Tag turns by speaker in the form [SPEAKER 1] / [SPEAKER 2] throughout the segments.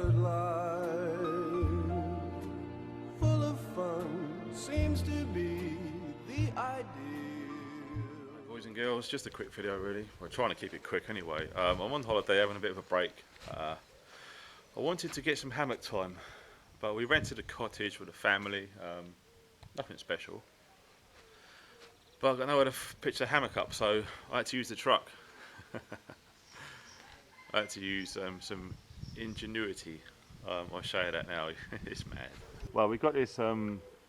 [SPEAKER 1] unfettered life, full of fun, seems to be the ideal.
[SPEAKER 2] Boys and girls, just a quick video really. We're trying to keep it quick anyway. I'm on holiday having a bit of a break. I wanted to get some hammock time, but we rented a cottage with a family, nothing special. But I got nowhere to pitch the hammock up, so I had to use the truck. I had to use some ingenuity. I'll show you that now. It's mad. Well, we've got this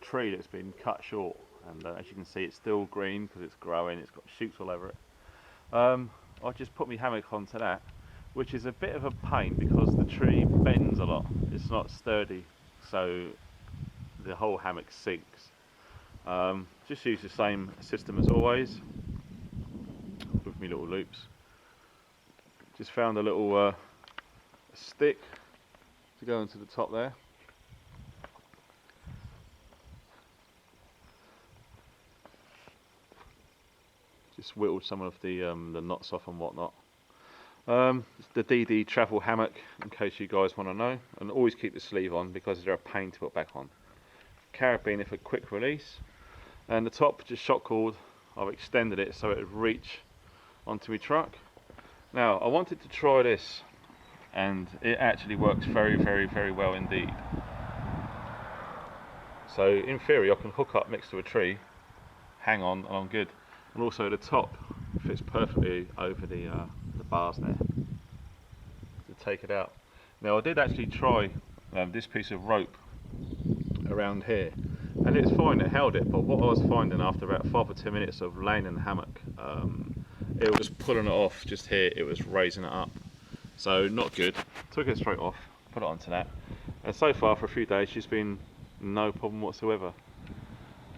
[SPEAKER 2] tree that's been cut short, and as you can see, it's still green because it's growing. It's got shoots all over it. I just put my hammock onto that, which is a bit of a pain because the tree bends a lot. It's not sturdy, so the whole hammock sinks. Just use the same system as always with my little loops. Just found a little stick to go into the top there. Just whittled some of the knots off and whatnot. It's the DD travel hammock, in case you guys want to know, and always keep the sleeve on because they're a pain to put back on. Carabiner for quick release, and the top just shock cord. I've extended it so it would reach onto my truck. Now I wanted to try this, and it actually works very well indeed. So in theory I can hook up next to a tree, hang on, and I'm good. And also the top fits perfectly over the bars there to take it out. Now I did actually try this piece of rope around here, and it's fine, it held it, but what I was finding after about 5 or 10 minutes of laying in the hammock, it was pulling it off just here, it was raising it up. So not good. Took it straight off, put it onto that, and so far for a few days she's been no problem whatsoever.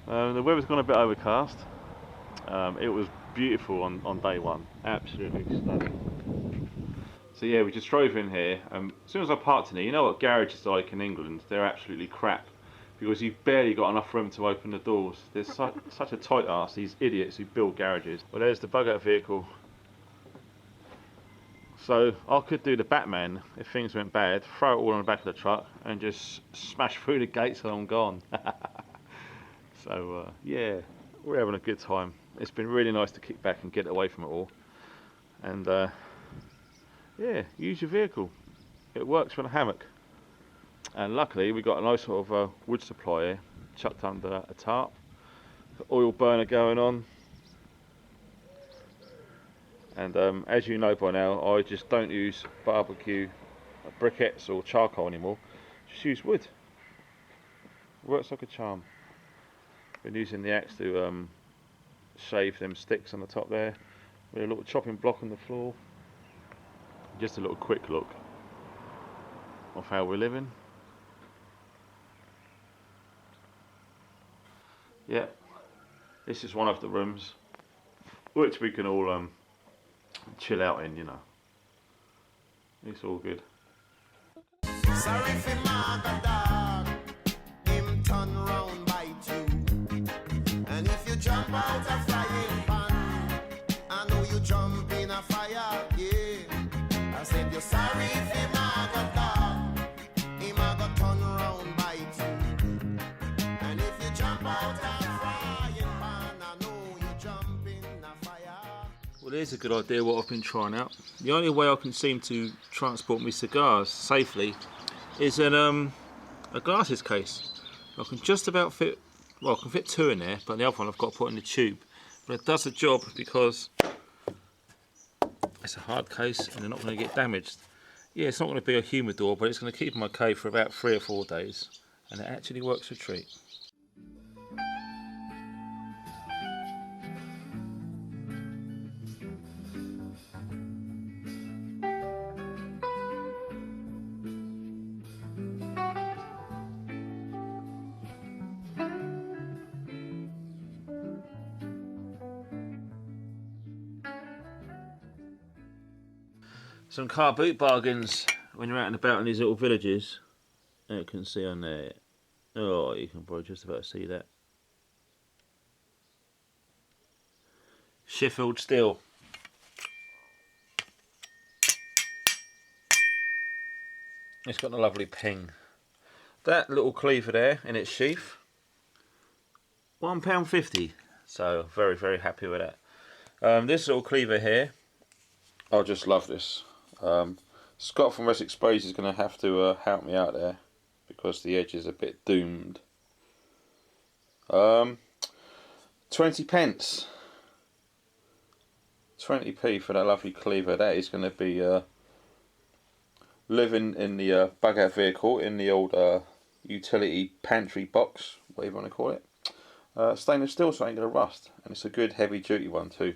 [SPEAKER 2] The weather's gone a bit overcast. It was beautiful on day one, absolutely stunning. So yeah, we just drove in here. As soon as I parked in here, you know what garages are like in England? They're absolutely crap because you've barely got enough room to open the doors. There's such a tight arse, these idiots who build garages. Well, there's the bug out vehicle. So I could do the Batman if things went bad, throw it all on the back of the truck and just smash through the gates and I'm gone. So yeah, we're having a good time. It's been really nice to kick back and get away from it all. And yeah, use your vehicle. It works for the hammock. And luckily we got a nice sort of wood supply here, chucked under a tarp. The oil burner going on. And as you know by now, I just don't use barbecue briquettes or charcoal anymore. Just use wood. Works like a charm. Been using the axe to shave them sticks on the top there, with a little chopping block on the floor. Just a little quick look of how we're living. Yeah, this is one of the rooms which we can all chill out in, you know. It's all good.
[SPEAKER 3] Sorry for my dog, him turn round bite you. And if you jump out a frying pan, I know you jump in a fire, yeah. I said you're sorry for my dog, him a go turn round bite you. And if you jump out a frying pan, I know you jump in a fire.
[SPEAKER 2] Well, here's a good idea what I've been trying out. The only way I can seem to transport my cigars safely is in a glasses case. I can just about fit, well, I can fit 2 in there, but the other one I've got to put in the tube. But it does the job because it's a hard case and they're not going to get damaged. Yeah, it's not going to be a humidor, but it's going to keep them okay for about 3 or 4 days, and it actually works a treat. Some car boot bargains when you're out and about in these little villages. You can see on there. Oh, you can probably just about see that. Sheffield steel. It's got a lovely ping. That little cleaver there in its sheath, £1.50. So very, very happy with that. This little cleaver here, I just love this. Scott from Wessex Sprays is going to have to help me out there because the edge is a bit doomed. 20 pence. 20p for that lovely cleaver. That is going to be living in the bug out vehicle in the old utility pantry box, whatever you want to call it. Stainless steel, so it ain't going to rust, and it's a good heavy duty one too.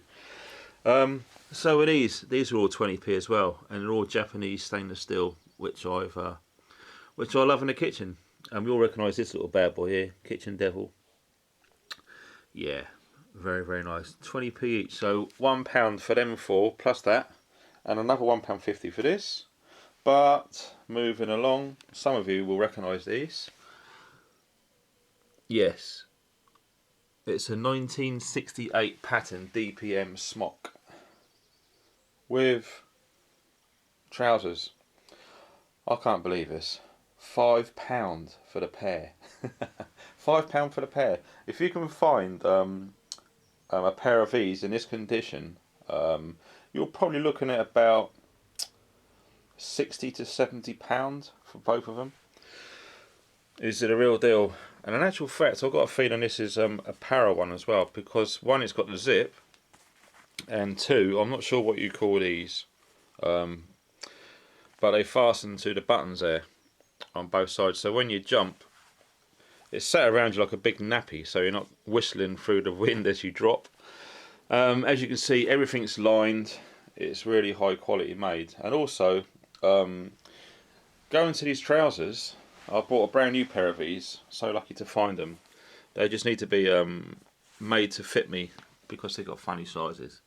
[SPEAKER 2] So are these are all 20p as well, and they're all Japanese stainless steel, which I love in the kitchen. And we all recognise this little bad boy here, Kitchen Devil. Yeah, very, very nice. 20p each, so £1 for them four, plus that, and another £1.50 for this. But moving along, some of you will recognise these. Yes, it's a 1968 pattern DPM smock with trousers. I can't believe this. £5 for the pair. £5 for the pair. If you can find a pair of these in this condition, you're probably looking at about £60 to £70 for both of them. Is it a real deal? And in actual fact, I've got a feeling this is a para one as well, because one, it's got the zip, and two, I'm not sure what you call these, but they fasten to the buttons there on both sides, so when you jump, it's set around you like a big nappy, so you're not whistling through the wind as you drop. As you can see, everything's lined. It's really high quality made. And also, going to these trousers, I bought a brand new pair of these. So lucky to find them. They just need to be made to fit me because they've got funny sizes.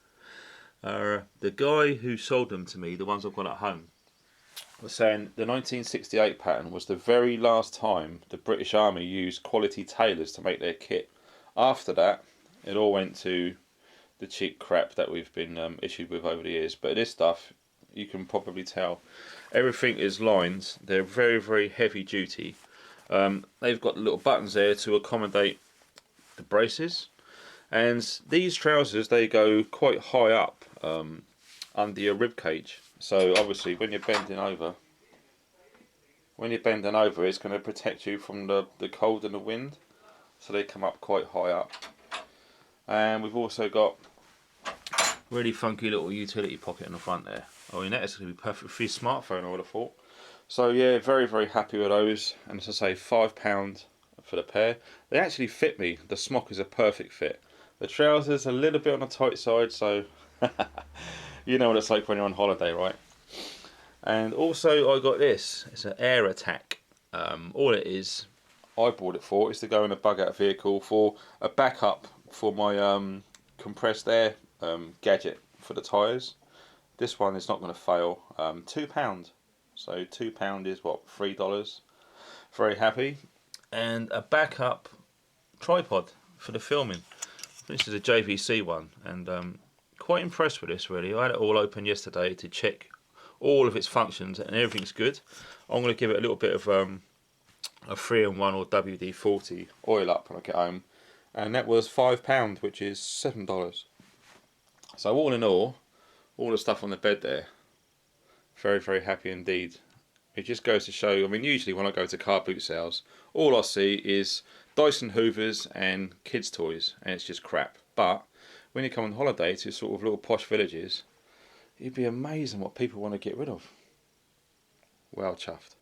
[SPEAKER 2] The guy who sold them to me, the ones I've got at home, was saying the 1968 pattern was the very last time the British Army used quality tailors to make their kit. After that, it all went to the cheap crap that we've been issued with over the years. But this stuff, you can probably tell, everything is lined. They're very, very heavy duty. They've got little buttons there to accommodate the braces, and these trousers, they go quite high up under your rib cage. So obviously when you're bending over, it's going to protect you from the cold and the wind. So they come up quite high up. And we've also got really funky little utility pocket in the front there. I mean, that is going to be perfect for your smartphone, I would have thought. So yeah, very, very happy with those. And as I say, £5 for the pair. They actually fit me. The smock is a perfect fit. The trousers a little bit on the tight side, so you know what it's like when you're on holiday, right? And also I got this. It's an air attack. All it is, I bought it for, is to go in a bug out vehicle for a backup for my compressed air gadget for the tyres. This one is not going to fail. £2. So £2 is what, $3. Very happy. And a backup tripod for the filming. This is a JVC one, and quite impressed with this really. I had it all open yesterday to check all of its functions, and everything's good. I'm going to give it a little bit of a 3-in-1 or WD-40 oil up when I get home, and that was £5, which is $7. So all in all the stuff on the bed there, very, very happy indeed. It just goes to show, I mean, usually when I go to car boot sales, all I see is Dyson Hoovers and kids' toys, and it's just crap. But when you come on holiday to sort of little posh villages, you'd be amazing what people want to get rid of. Well chuffed.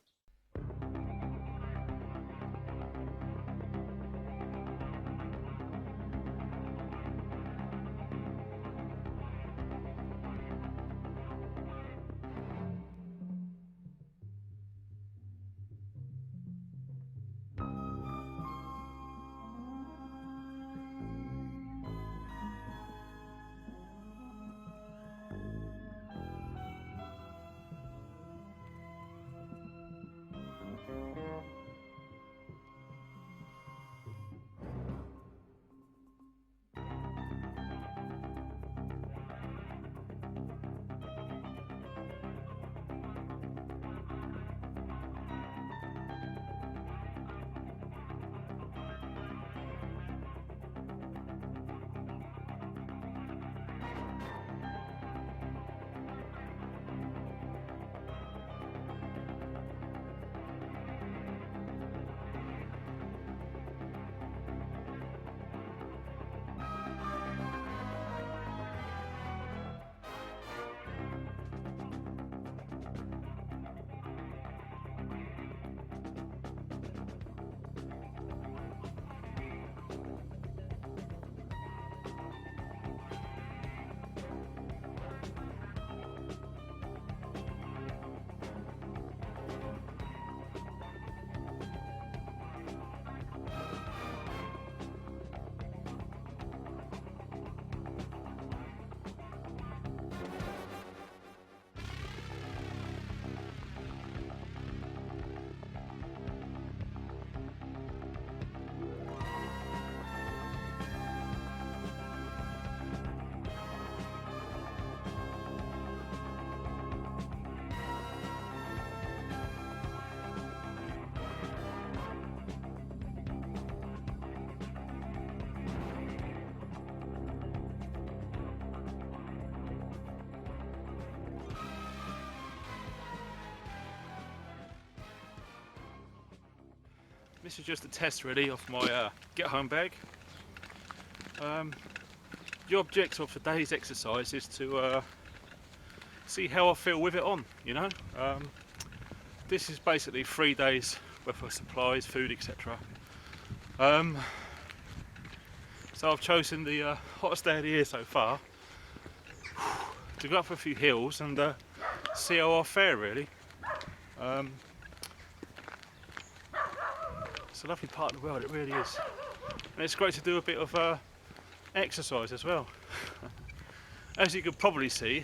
[SPEAKER 2] This is just a test really of my get home bag. The object of today's exercise is to see how I feel with it on, you know. This is basically 3 days worth of supplies, food, etc. So I've chosen the hottest day of the year so far to go up a few hills and see how I fare really. It's a lovely part of the world, it really is. And it's great to do a bit of exercise as well. As you can probably see,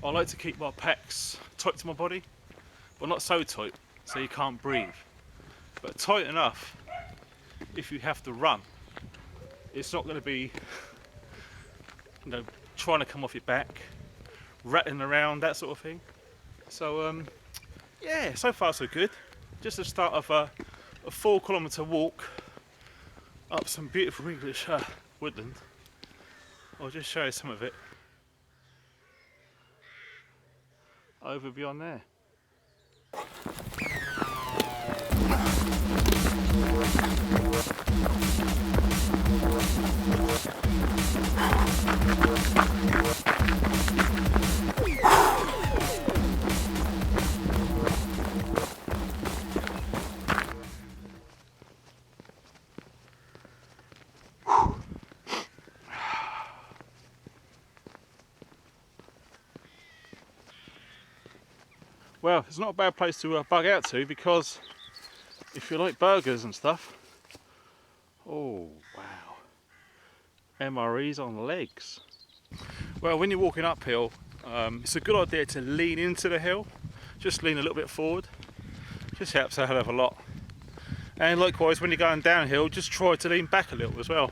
[SPEAKER 2] I like to keep my packs tight to my body, but not so tight so you can't breathe, but tight enough if you have to run. It's not going to be, you know, trying to come off your back, rattling around, that sort of thing. So yeah, so far so good. Just the start of a 4 kilometre walk up some beautiful English woodland. I'll just show you some of it over beyond there. Well, it's not a bad place to bug out to, because if you like burgers and stuff, oh wow, MREs on legs. Well, when you're walking uphill, it's a good idea to lean into the hill, just lean a little bit forward, just helps a hell of a lot. And likewise, when you're going downhill, just try to lean back a little as well.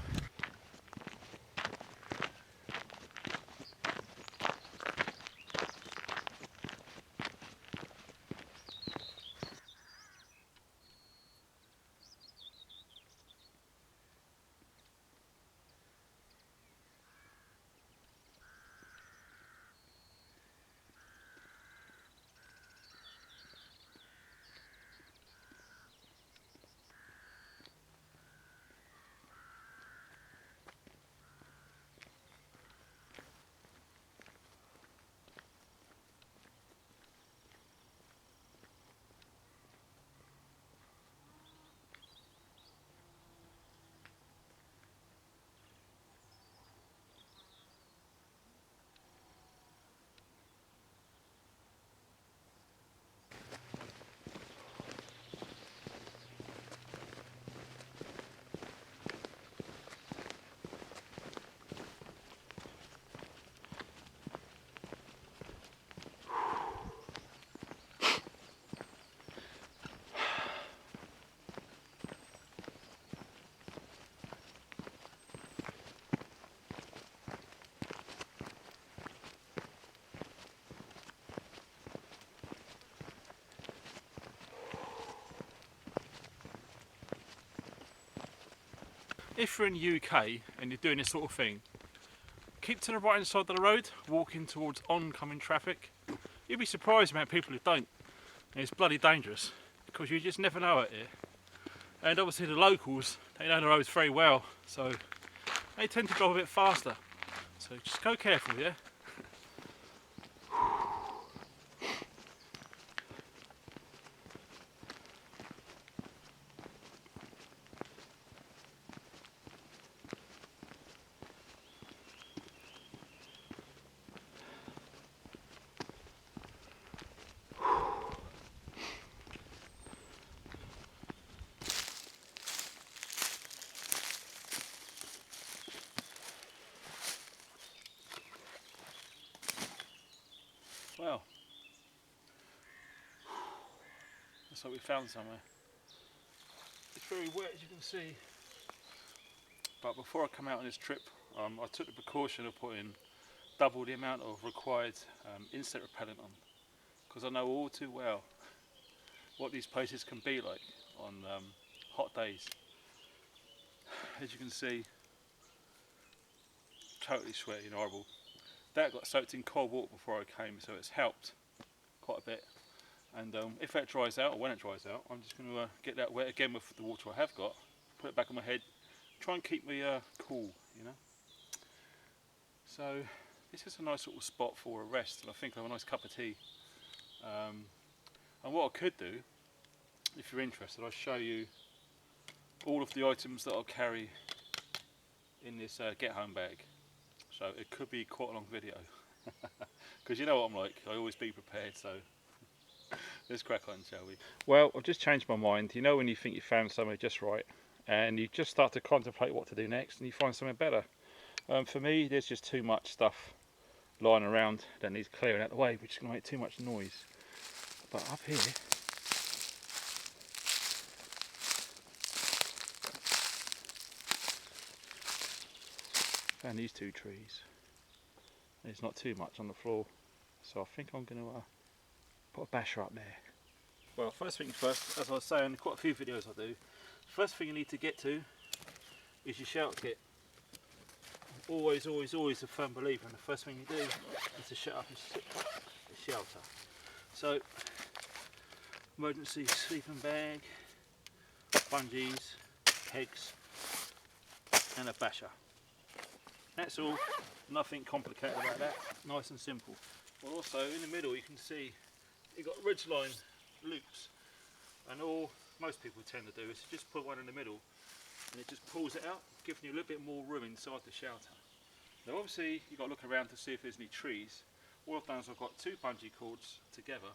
[SPEAKER 2] If you're in the UK and you're doing this sort of thing, keep to the right hand side of the road, walking towards oncoming traffic. You'll be surprised about people who don't. And it's bloody dangerous, because you just never know out here. And obviously the locals, they know the roads very well, so they tend to go a bit faster. So just go careful, yeah? Well, looks like we found somewhere. It's very wet, as you can see. But before I come out on this trip, I took the precaution of putting double the amount of required insect repellent on, because I know all too well what these places can be like on hot days. As you can see, totally sweaty and horrible. That got soaked in cold water before I came, so it's helped quite a bit. And if that dries out, or when it dries out, I'm just going to get that wet again with the water I have got, put it back on my head, try and keep me cool, you know. So this is a nice little spot for a rest, and I think I'll have a nice cup of tea. And what I could do, if you're interested, I'll show you all of the items that I'll carry in this get home bag. So it could be quite a long video, because you know what I'm like, I always be prepared, so let's crack on, shall we? Well, I've just changed my mind. You know when you think you found somewhere just right, and you just start to contemplate what to do next, and you find something better. For me, there's just too much stuff lying around that needs clearing out of the way, which is going to make too much noise. But up here, found these two trees. There's not too much on the floor, so I think I'm going to put a basher up there. Well, first things first, as I was saying, quite a few videos I do. First thing you need to get to is your shelter kit. Always a firm believer, and the first thing you do is to set up a shelter. So, emergency sleeping bag, bungees, pegs, and a basher. That's all, nothing complicated about that, nice and simple. Well, also in the middle you can see you've got ridgeline loops, and all most people tend to do is just put one in the middle and it just pulls it out, giving you a little bit more room inside the shelter. Now obviously you've got to look around to see if there's any trees. All I've done is I've got two bungee cords together.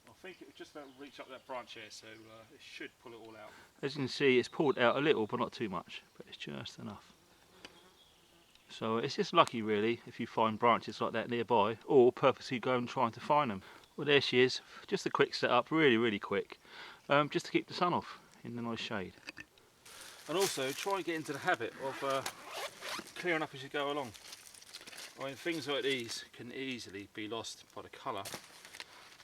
[SPEAKER 2] I think it would just about reach up that branch here, so it should pull it all out. As you can see, it's pulled out a little, but not too much, but it's just enough. So it's just lucky really if you find branches like that nearby, or purposely go and trying to find them. Well, there she is, just a quick setup, really quick, just to keep the sun off in the nice shade. And also try and get into the habit of clearing up as you go along. I mean, things like these can easily be lost by the colour,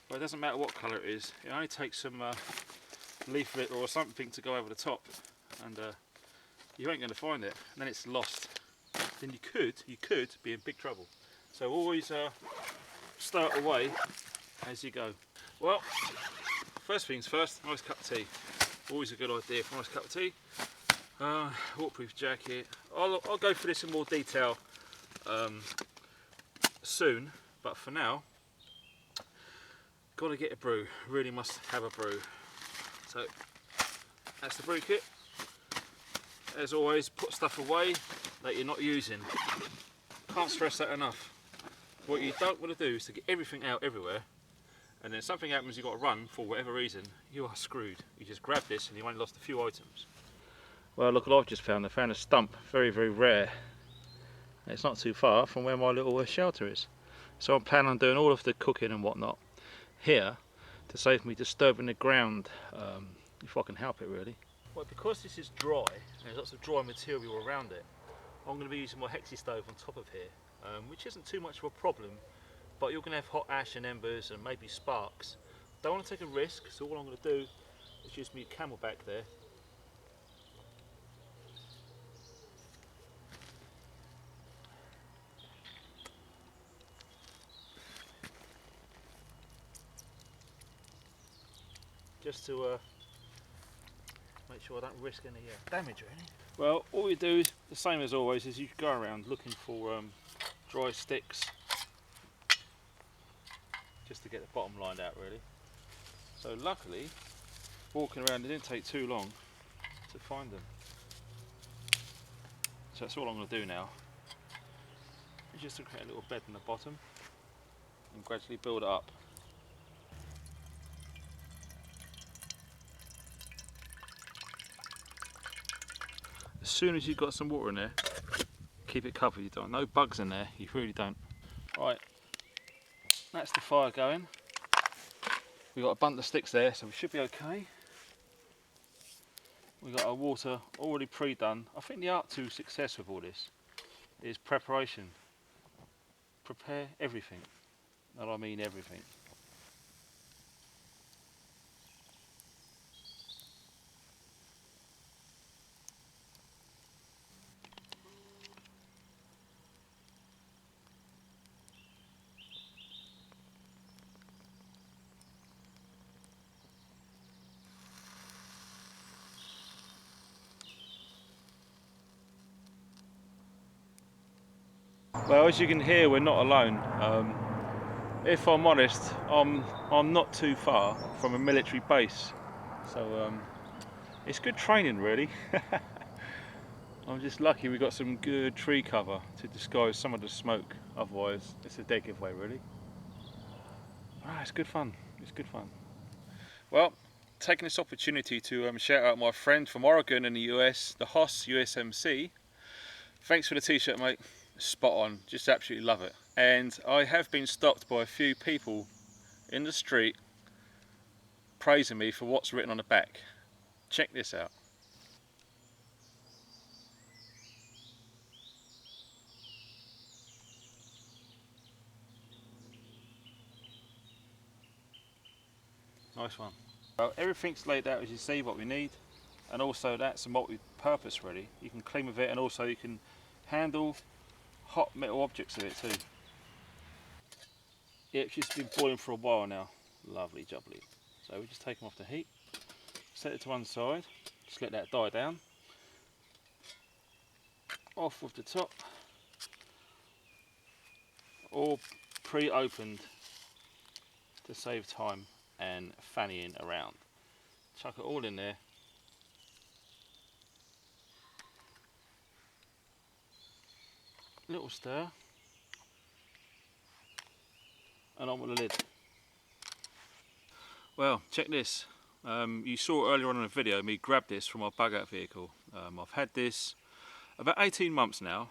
[SPEAKER 2] but it doesn't matter what colour it is. It only takes some leaflet or something to go over the top, and you ain't going to find it, and then it's lost. Then you could be in big trouble. So always start away as you go. Well, first things first, nice cup of tea. Always a good idea for a nice cup of tea. Waterproof jacket. I'll go through this in more detail soon, but for now, got to get a brew. Really must have a brew. So that's the brew kit. As always, put stuff away that you're not using. Can't stress that enough. What you don't want to do is to get everything out everywhere, and then something happens, you've got to run for whatever reason, you are screwed. You just grab this and you only lost a few items. Well, look what I've just found. I found a stump, very rare. It's not too far from where my little shelter is. So I'm planning on doing all of the cooking and whatnot here to save me disturbing the ground, if I can help it really. Well, because this is dry, and there's lots of dry material around it, I'm going to be using my hexi stove on top of here, which isn't too much of a problem, but you're going to have hot ash and embers and maybe sparks. Don't want to take a risk, so all I'm going to do is use my camelback there. Just to make sure I don't risk any damage or anything. Well, all you do is the same as always, is you go around looking for dry sticks, just to get the bottom lined out really. So luckily, walking around, it didn't take too long to find them. So that's all I'm going to do now. Is just to create a little bed in the bottom and gradually build it up. As soon as you've got some water in there, keep it covered. You don't want no bugs in there, you really don't. Right, that's the fire going. We've got a bunch of sticks there, so we should be okay. We've got our water already pre-done. I think the art to success with all this is preparation. Prepare everything, and I mean everything. Well, as you can hear, we're not alone. If I'm honest, I'm not too far from a military base, so it's good training really. I'm just lucky we got some good tree cover to disguise some of the smoke, otherwise it's a dead giveaway really. It's good fun, it's good fun. Well, taking this opportunity to shout out my friend from Oregon in the US, the Hoss USMC. Thanks for the t-shirt, mate. Spot on, just absolutely love it. And I have been stopped by a few people in the street praising me for what's written on the back. Check this out. Nice one. Well, everything's laid out as you see, what we need, and also that's a multi-purpose really. You can clean with it, and also you can handle hot metal objects with it too. It's just been boiling for a while now. Lovely jubbly. So we just take them off the heat, set it to one side, just let that die down. Off with the top, all pre-opened to save time and fannying around. Chuck it all in there. Little stir, and on with the lid. Well, check this. You saw earlier on in the video me grab this from my bug out vehicle. I've had this about 18 months now,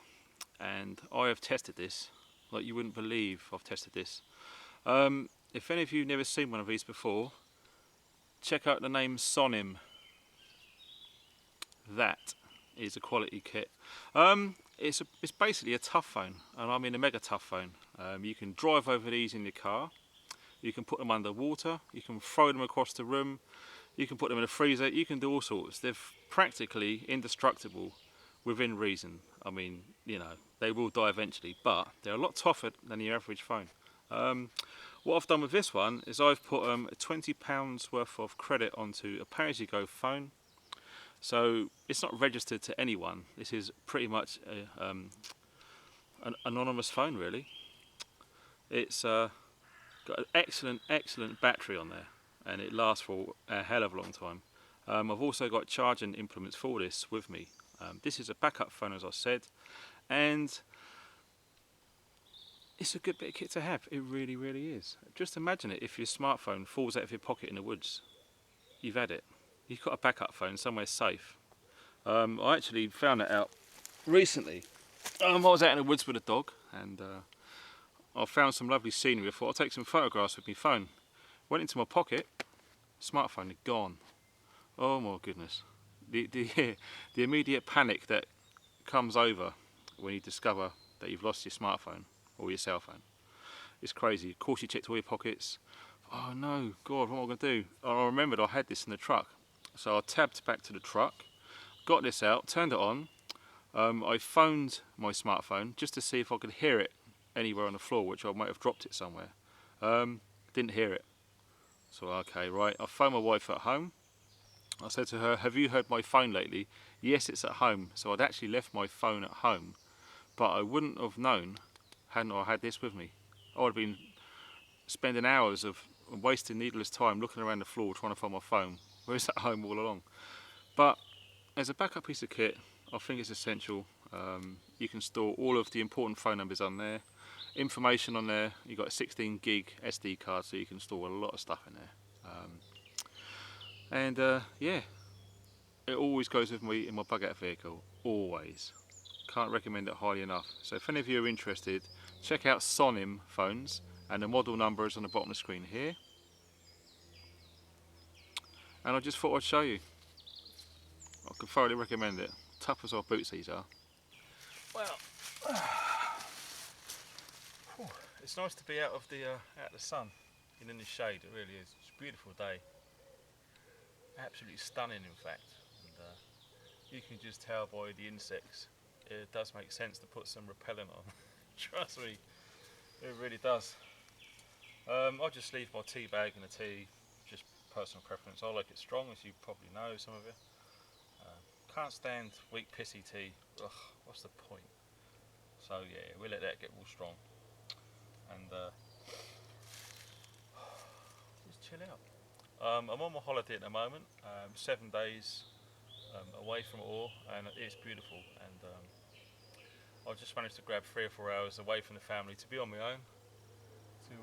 [SPEAKER 2] and I have tested this like you wouldn't believe. I've tested this. If any of you have never seen one of these before, check out the name Sonim. That is a quality kit. It's basically a tough phone, and I mean a mega tough phone. You can drive over these in your car, you can put them under water, you can throw them across the room, you can put them in a freezer, you can do all sorts. They're practically indestructible within reason. I mean, you know, they will die eventually, but they're a lot tougher than your average phone. What I've done with this one is I've put £20 worth of credit onto a pay-as-you-go phone. So it's not registered to anyone. This is pretty much an anonymous phone really. It's got an excellent battery on there, and it lasts for a hell of a long time. I've also got charging implements for this with me. This is a backup phone, as I said, and it's a good bit of kit to have. It really, really is. Just imagine it, if your smartphone falls out of your pocket in the woods, you've had it. You've got a backup phone somewhere safe. I actually found that out recently. I was out in the woods with a dog, and I found some lovely scenery. I thought I'll take some photographs with my phone. Went into my pocket, smartphone had gone. Oh my goodness. The immediate panic that comes over when you discover that you've lost your smartphone or your cell phone. It's crazy. Of course you checked all your pockets. Oh no, God, what am I going to do? I remembered I had this in the truck. So I tabbed back to the truck, got this out, turned it on. I phoned my smartphone just to see if I could hear it anywhere on the floor, which I might have dropped it somewhere. Didn't hear it. So okay, right, I phoned my wife at home. I said to her, have you heard my phone lately? Yes, it's at home. So I'd actually left my phone at home, but I wouldn't have known hadn't I had this with me. I would have been spending hours of wasting needless time looking around the floor trying to find my phone, whereas at home all along. But as a backup piece of kit, I think it's essential. You can store all of the important phone numbers on there, information on there. You've got a 16 gig SD card, so you can store a lot of stuff in there. Yeah, it always goes with me in my bug out vehicle, always. Can't recommend it highly enough. So if any of you are interested, check out Sonim phones, and the model number is on the bottom of the screen here. And I just thought I'd show you. I can thoroughly recommend it. Tough as our boots these are. Well, it's nice to be out of the sun and in the shade. It really is. It's a beautiful day. Absolutely stunning, in fact. And you can just tell by the insects. It does make sense to put some repellent on. Trust me, it really does. I'll just leave my tea bag in the tea. Just personal preference. I like it strong, as you probably know, some of you. Can't stand weak pissy tea. Ugh, what's the point? So yeah, we'll let that get all strong and just chill out. I'm on my holiday at the moment, 7 days away from it all, and it's beautiful. And I just managed to grab 3 or 4 hours away from the family to be on my own, to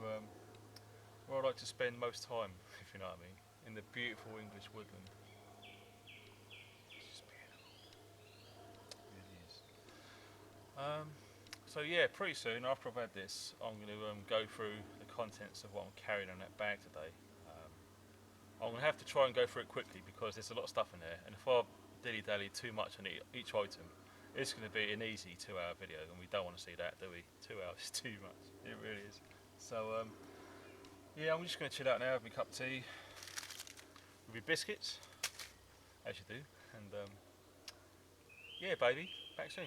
[SPEAKER 2] where I like to spend most time, if you know what I mean, in the beautiful English woodland. It's just beautiful, it really is. So yeah, pretty soon after I've had this, I'm going to go through the contents of what I'm carrying in that bag today. I'm going to have to try and go through it quickly because there's a lot of stuff in there, and if I dilly-dally too much on each item, it's going to be an easy 2-hour video, and we don't want to see that, do we? 2 hours is too much, it really is. So yeah, I'm just going to chill out now, have my cup of tea with your biscuits, as you do, and yeah baby, back soon.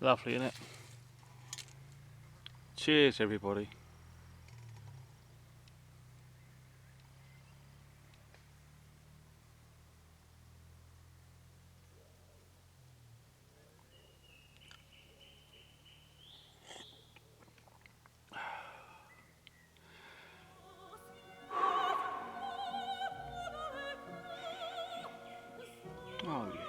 [SPEAKER 2] Lovely, isn't it? Cheers, everybody. Oh yes.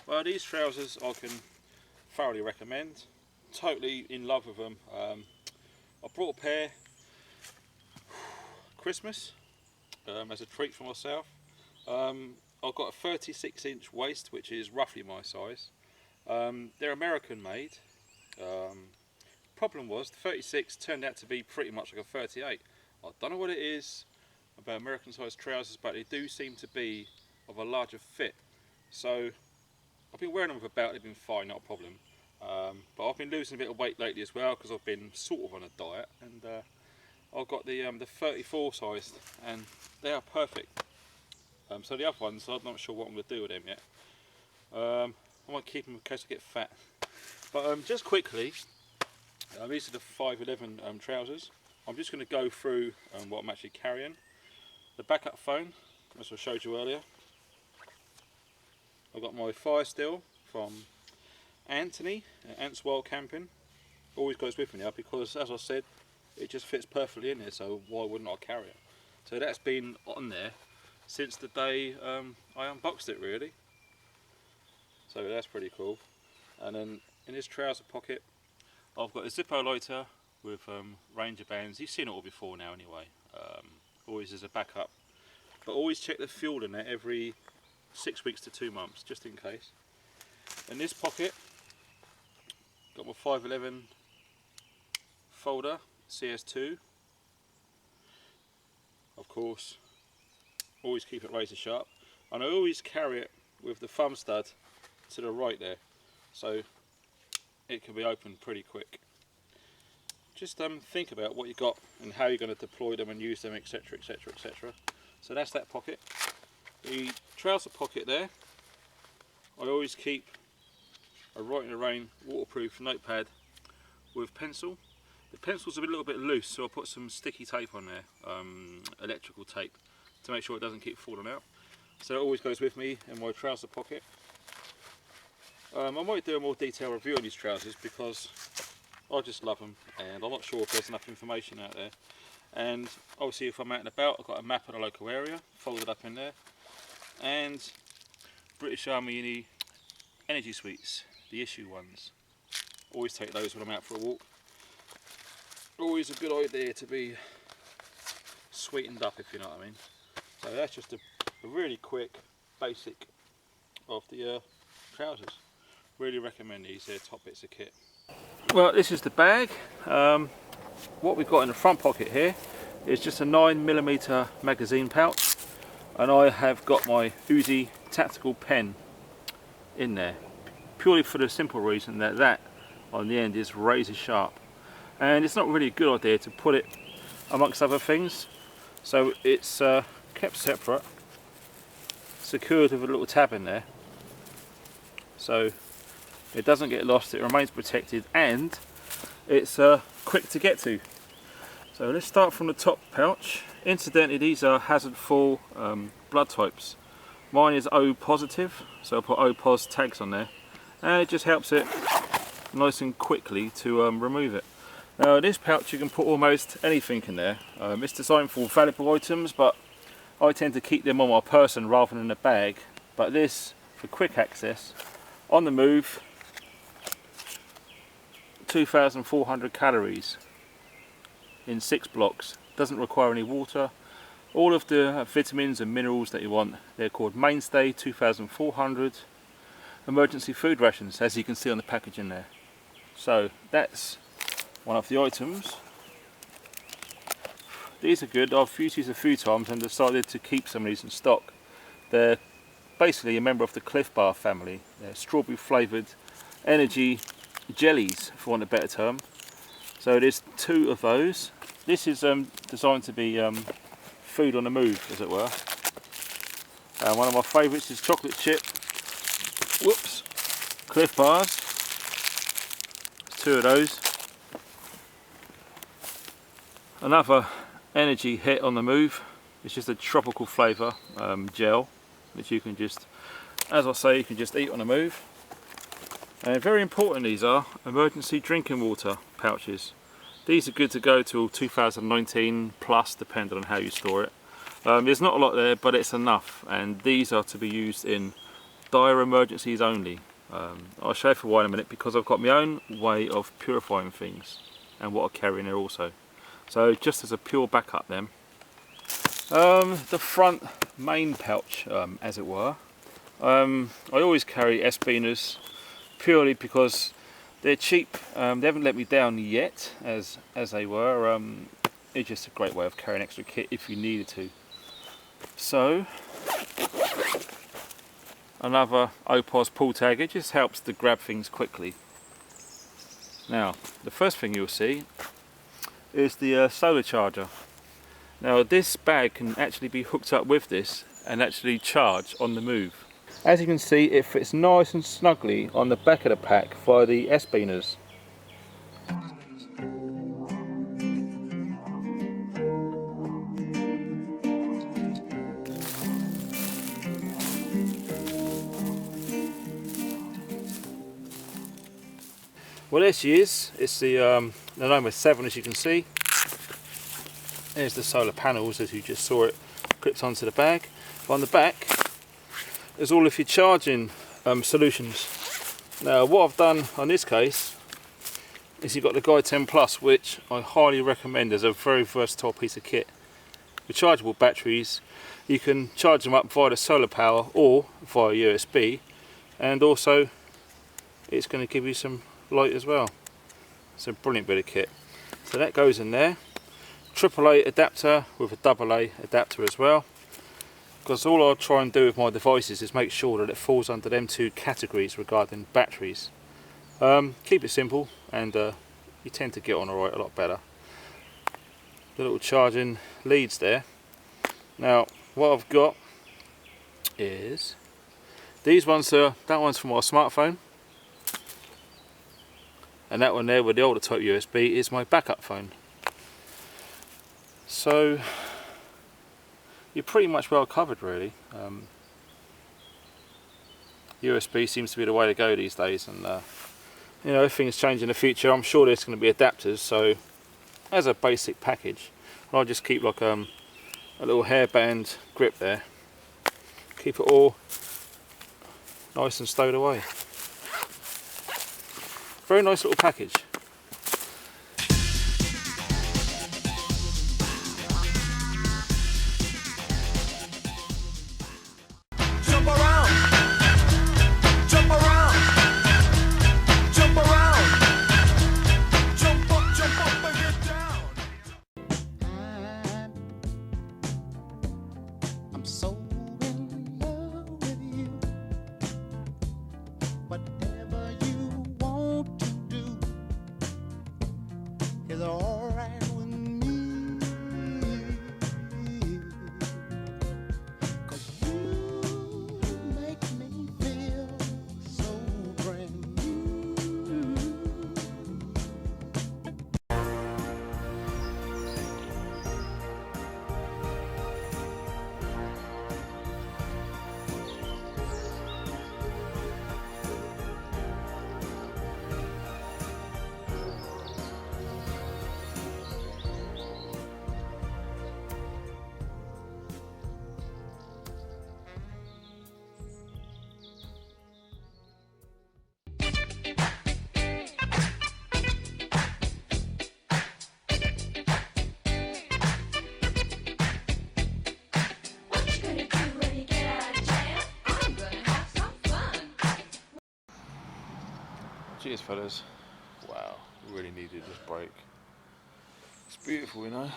[SPEAKER 2] Well, these trousers I can thoroughly recommend. Totally in love with them. I brought a pair Christmas as a treat for myself. I've got a 36-inch waist, which is roughly my size. They're American made. Problem was the 36 turned out to be pretty much like a 38. I don't know what it is about American sized trousers, but they do seem to be of a larger fit. So I've been wearing them for about, they've been fine, not a problem. But I've been losing a bit of weight lately as well because I've been sort of on a diet, and I've got the 34 sized, and they are perfect. So the other ones, I'm not sure what I'm going to do with them yet. I might keep them in case I get fat. But just quickly, these are the 511 trousers. I'm just going to go through what I'm actually carrying. The backup phone, as I showed you earlier. I've got my fire still from Anthony at Ants Wild Camping. Always goes with me now because, as I said, it just fits perfectly in there, so why wouldn't I carry it? So that's been on there since the day I unboxed it, really. So that's pretty cool. And then in this trouser pocket I've got a Zippo lighter with Ranger bands. You've seen it all before now anyway. Always as a backup, but always check the fuel in it every 6 weeks to 2 months, just in case. In this pocket got my 511 folder CS2. Of course, always keep it razor sharp, and I always carry it with the thumb stud to the right there, so it can be opened pretty quick. Just think about what you got and how you're going to deploy them and use them, etc, etc, etc. So that's that pocket. The trouser pocket there, I always keep a Write in the Rain waterproof notepad with pencil. The pencil's a little bit loose, so I put some sticky tape on there, electrical tape, to make sure it doesn't keep falling out. So it always goes with me in my trouser pocket. I might do a more detailed review on these trousers because I just love them, and I'm not sure if there's enough information out there. And obviously if I'm out and about, I've got a map of the local area folded up in there, and British Army energy sweets, the issue ones. Always take those when I'm out for a walk. Always a good idea to be sweetened up, if you know what I mean. So that's just a really quick basic of the trousers. Really recommend these, they're top bits of kit. Well, this is the bag. What we've got in the front pocket here is just a 9mm magazine pouch, and I have got my Uzi tactical pen in there, purely for the simple reason that that on the end is razor sharp, and it's not really a good idea to put it amongst other things, so it's kept separate, secured with a little tab in there, so it doesn't get lost, it remains protected, and it's quick to get to. So let's start from the top pouch. Incidentally, these are hazard fall blood types. Mine is O positive, so I'll put O pos tags on there, and it just helps it nice and quickly to remove it. Now this pouch you can put almost anything in there. It's designed for valuable items, but I tend to keep them on my person rather than in a bag. But this, for quick access, on the move, 2,400 calories in 6 blocks. Doesn't require any water. All of the vitamins and minerals that you want. They're called Mainstay 2,400 emergency food rations, as you can see on the packaging there. So that's one of the items. These are good. I've used these a few times and decided to keep some of these in stock. They're basically a member of the Cliff Bar family. They're strawberry flavoured energy jellies, for want of a better term. So there's 2 of those. This is designed to be food on the move, as it were. One of my favourites is chocolate chip. Whoops! Cliff Bars. There's 2 of those. Another energy hit on the move. It's just a tropical flavour gel, which you can just, as I say, you can just eat on the move. And very important, these are emergency drinking water pouches. These are good to go till 2019 plus, depending on how you store it. There's not a lot there, but it's enough, and these are to be used in dire emergencies only. I'll show you for why in a minute, because I've got my own way of purifying things and what I carry in there also. So just as a pure backup then. The front main pouch, as it were. I always carry S-Beaners, purely because they're cheap. They haven't let me down yet, as they were. It's just a great way of carrying extra kit if you needed to. So another OPOS pull tag. It just helps to grab things quickly. Now the first thing you'll see is the solar charger. Now this bag can actually be hooked up with this and actually charge on the move. As you can see, it fits nice and snugly on the back of the pack via the S-Beaners. Well, there she is. It's the Noma 7, as you can see. There's the solar panels, as you just saw it clipped onto the bag. But on the back, there's all of your charging solutions. Now what I've done on this case is you've got the Guide 10 Plus, which I highly recommend as a very versatile piece of kit. Rechargeable batteries, you can charge them up via the solar power or via USB, and also it's going to give you some light as well. It's a brilliant bit of kit. So that goes in there. AAA adapter with a AA adapter as well, because all I'll try and do with my devices is make sure that it falls under them 2 categories regarding batteries. Keep it simple, and you tend to get on alright a lot better. The little charging leads there. Now what I've got is these ones. That one's from my smartphone, and that one there with the older type USB is my backup phone. So you're pretty much well covered, really. USB seems to be the way to go these days, and you know, everything's changed in the future. I'm sure there's going to be adapters. So as a basic package, I'll just keep like a little hairband grip there. Keep it all nice and stowed away. Very nice little package.
[SPEAKER 3] Jump around, jump around, jump around, jump up and get down. I'm so in love with you. Whatever you want to do is alright with me. 'Cause you make me feel so brand new.
[SPEAKER 4] What you gonna do when you get out of jail? I'm gonna have some fun.
[SPEAKER 2] Cheers, fellas. Wow, we really needed this break. It's beautiful, you know.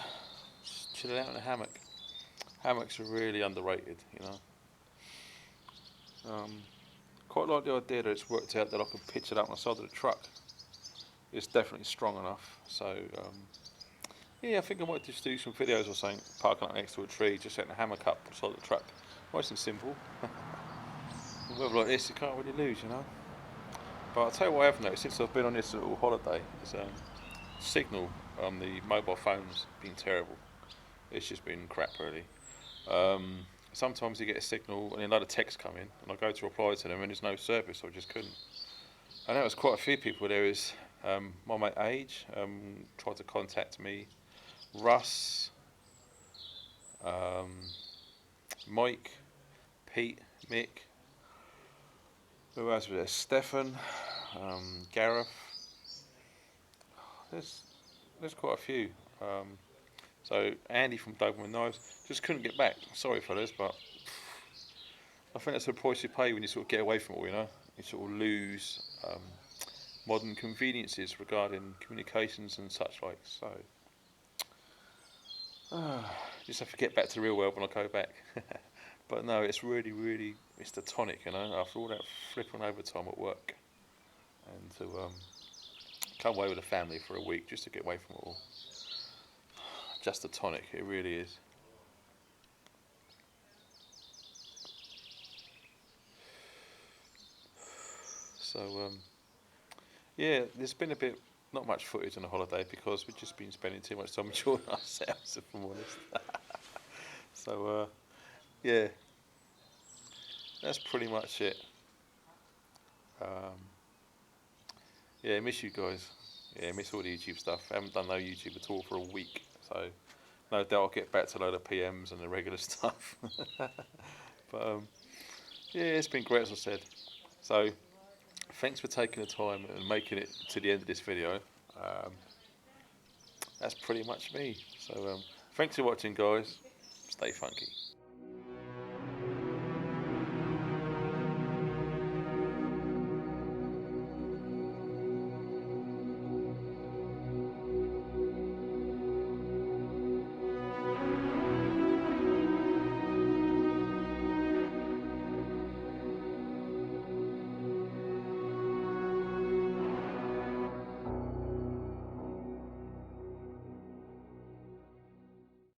[SPEAKER 2] Just chilling out in a hammock. Hammocks are really underrated, you know. Quite like the idea that it's worked out that I can pitch it up on the side of the truck. It's definitely strong enough. So yeah, I think I might just do some videos or something, parking up next to a tree, just setting a hammock up on the side of the truck. Nice and simple. With weather like this, you can't really lose, you know. But I'll tell you what I've noticed since I've been on this little holiday is signal on the mobile phones been terrible. It's just been crap, really. Sometimes you get a signal and another text come in, and I go to reply to them and there's no service, so I just couldn't. And there was quite a few people. There is my mate Age tried to contact me, Russ, Mike, Pete, Mick. Who else was there? Stefan, Gareth. There's quite a few. So Andy from Doberman Knives just couldn't get back. Sorry fellas, but I think that's the price you pay when you sort of get away from it all, you know. You sort of lose modern conveniences regarding communications and such like. So just have to get back to the real world when I go back. But no, it's really, it's the tonic, you know, after all that flipping overtime at work. And to come away with a family for a week just to get away from it all. Just the tonic, it really is. So, yeah, there's been not much footage on the holiday because we've just been spending too much time enjoying ourselves, if I'm honest. So, yeah, that's pretty much it. Yeah, miss you guys. Yeah, miss all the YouTube stuff. I haven't done no YouTube at all for a week, so no doubt I'll get back to a load of PMs and the regular stuff. But yeah, it's been great, as I said. So thanks for taking the time and making it to the end of this video. That's pretty much me. So thanks for watching, guys. Stay funky.